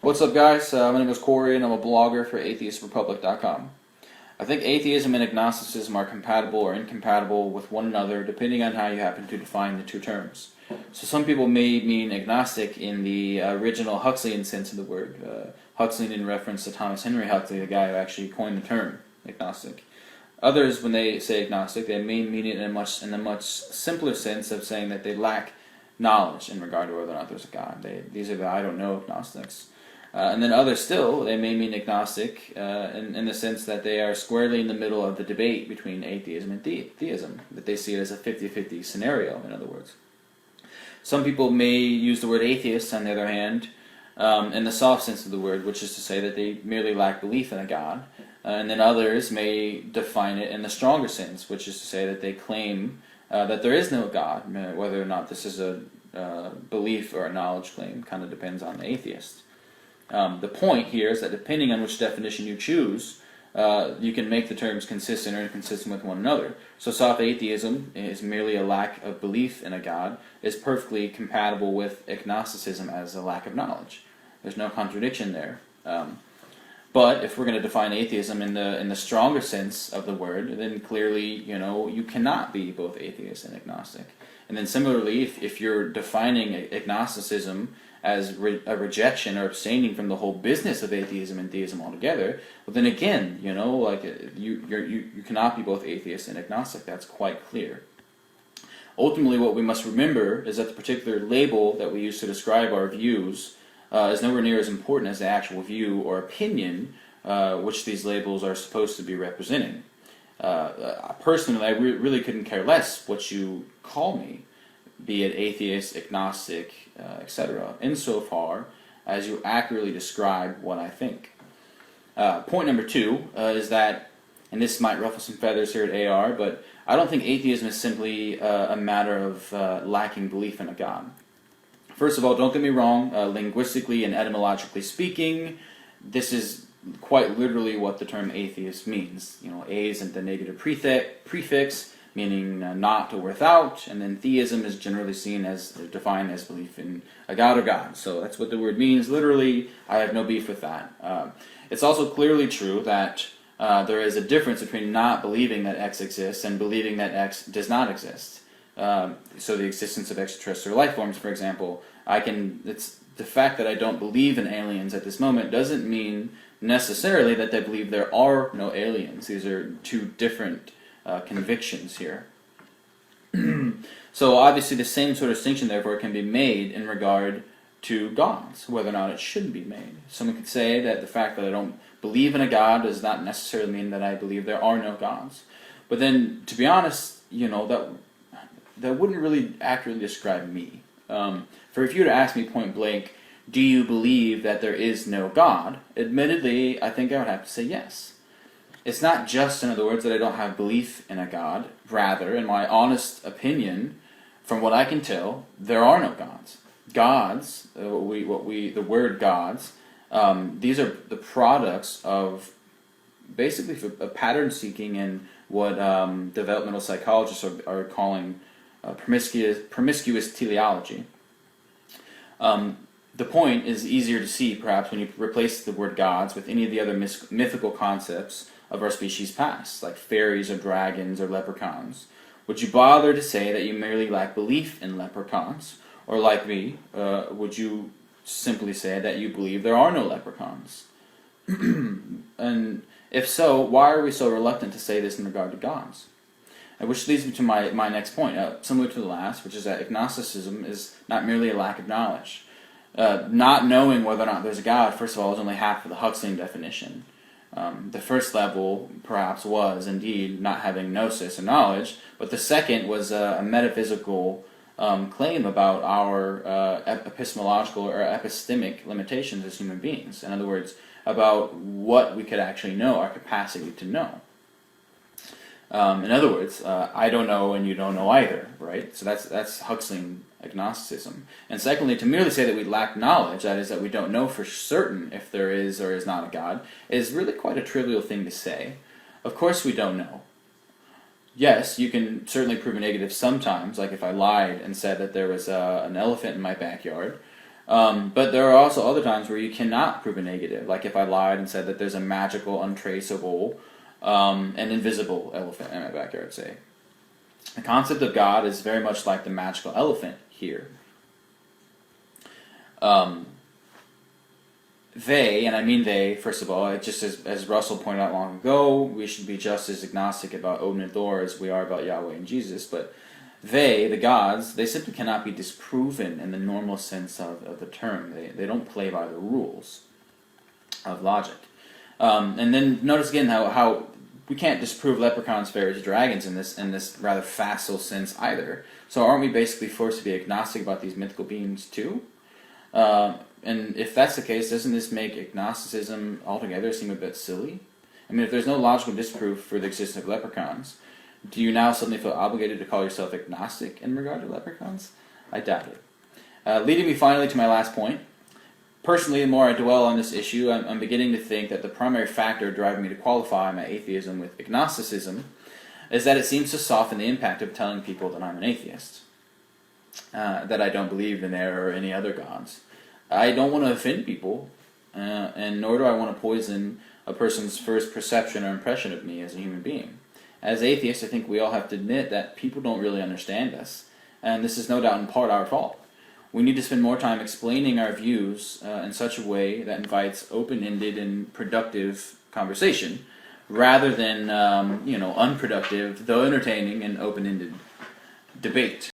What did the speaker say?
What's up, guys? My name is Corey, and I'm a blogger for atheistrepublic.com. I think atheism and agnosticism are compatible or incompatible with one another depending on how you happen to define the two terms. So some people may mean agnostic in the original Huxleyan sense of the word. Huxleyan in reference to Thomas Henry Huxley, the guy who actually coined the term agnostic. Others, when they say agnostic, they may mean it in a much simpler sense of saying that they lack knowledge in regard to whether or not there's a God. These are the I don't know agnostics. And then others still, they may mean agnostic in the sense that they are squarely in the middle of the debate between atheism and theism, that they see it as a 50-50 scenario, in other words. Some people may use the word atheist, on the other hand, in the soft sense of the word, which is to say that they merely lack belief in a God. And then others may define it in the stronger sense, which is to say that they claim that there is no God. Whether or not this is a belief or a knowledge claim kind of depends on the atheist. The point here is that depending on which definition you choose, you can make the terms consistent or inconsistent with one another. So soft atheism is merely a lack of belief in a God, is perfectly compatible with agnosticism as a lack of knowledge. There's no contradiction there. But if we're going to define atheism in the stronger sense of the word, then clearly, you cannot be both atheist and agnostic. And then similarly, if you're defining agnosticism as a rejection or abstaining from the whole business of atheism and theism altogether, well then again, you cannot be both atheist and agnostic. That's quite clear. Ultimately, what we must remember is that the particular label that we use to describe our views is nowhere near as important as the actual view or opinion which these labels are supposed to be representing. Personally, I really couldn't care less what you call me, be it atheist, agnostic, etc., insofar as you accurately describe what I think. Point number two is that, and this might ruffle some feathers here at AR, but I don't think atheism is simply a matter of lacking belief in a God. First of all, don't get me wrong, linguistically and etymologically speaking, this is quite literally what the term atheist means. A is the negative prefix, meaning not or without, and then theism is generally seen as defined as belief in a God or gods. So that's what the word means. Literally, I have no beef with that. It's also clearly true that there is a difference between not believing that X exists and believing that X does not exist. So the existence of extraterrestrial life forms, for example, it's the fact that I don't believe in aliens at this moment doesn't mean necessarily that I believe there are no aliens. These are two different convictions here. So obviously the same sort of distinction therefore can be made in regard to gods, whether or not it should be made. Someone could say that the fact that I don't believe in a God does not necessarily mean that I believe there are no gods. But then, to be honest, that wouldn't really accurately describe me. For if you were to ask me point blank, do you believe that there is no God? Admittedly, I think I would have to say yes. It's not just, in other words, that I don't have belief in a God. Rather, in my honest opinion, from what I can tell, there are no gods. Gods, the word gods, these are the products of basically a pattern seeking and what developmental psychologists are calling promiscuous teleology. The point is easier to see, perhaps, when you replace the word gods with any of the other mythical concepts of our species past, like fairies or dragons or leprechauns. Would you bother to say that you merely lack belief in leprechauns? Or like me, would you simply say that you believe there are no leprechauns? And if so, why are we so reluctant to say this in regard to gods? Which leads me to my next point, similar to the last, which is that agnosticism is not merely a lack of knowledge. Not knowing whether or not there's a God, first of all, is only half of the Huxleyan definition. The first level, perhaps, was indeed not having gnosis or knowledge, but the second was a metaphysical claim about our epistemological or epistemic limitations as human beings. In other words, about what we could actually know, our capacity to know. In other words, I don't know and you don't know either, right? So that's Huxleyan agnosticism. And secondly, to merely say that we lack knowledge, that is, that we don't know for certain if there is or is not a God, is really quite a trivial thing to say. Of course we don't know. Yes, you can certainly prove a negative sometimes, like if I lied and said that there was an elephant in my backyard. But there are also other times where you cannot prove a negative, like if I lied and said that there's a magical, untraceable, and invisible elephant in my backyard, say. The concept of God is very much like the magical elephant here. They, and I mean they, first of all, just as Russell pointed out long ago, we should be just as agnostic about Odin and Thor as we are about Yahweh and Jesus, but they, the gods, they simply cannot be disproven in the normal sense of the term. They don't play by the rules of logic. And then notice again how we can't disprove leprechauns, fairies, dragons in this rather facile sense either. So aren't we basically forced to be agnostic about these mythical beings too? And if that's the case, doesn't this make agnosticism altogether seem a bit silly? I mean, if there's no logical disproof for the existence of leprechauns, do you now suddenly feel obligated to call yourself agnostic in regard to leprechauns? I doubt it. Leading me finally to my last point. Personally, the more I dwell on this issue, I'm beginning to think that the primary factor driving me to qualify my atheism with agnosticism is that it seems to soften the impact of telling people that I'm an atheist, that I don't believe in there or any other gods. I don't want to offend people, and nor do I want to poison a person's first perception or impression of me as a human being. As atheists, I think we all have to admit that people don't really understand us, and this is no doubt in part our fault. We need to spend more time explaining our views in such a way that invites open-ended and productive conversation, rather than unproductive, though entertaining and open-ended debate.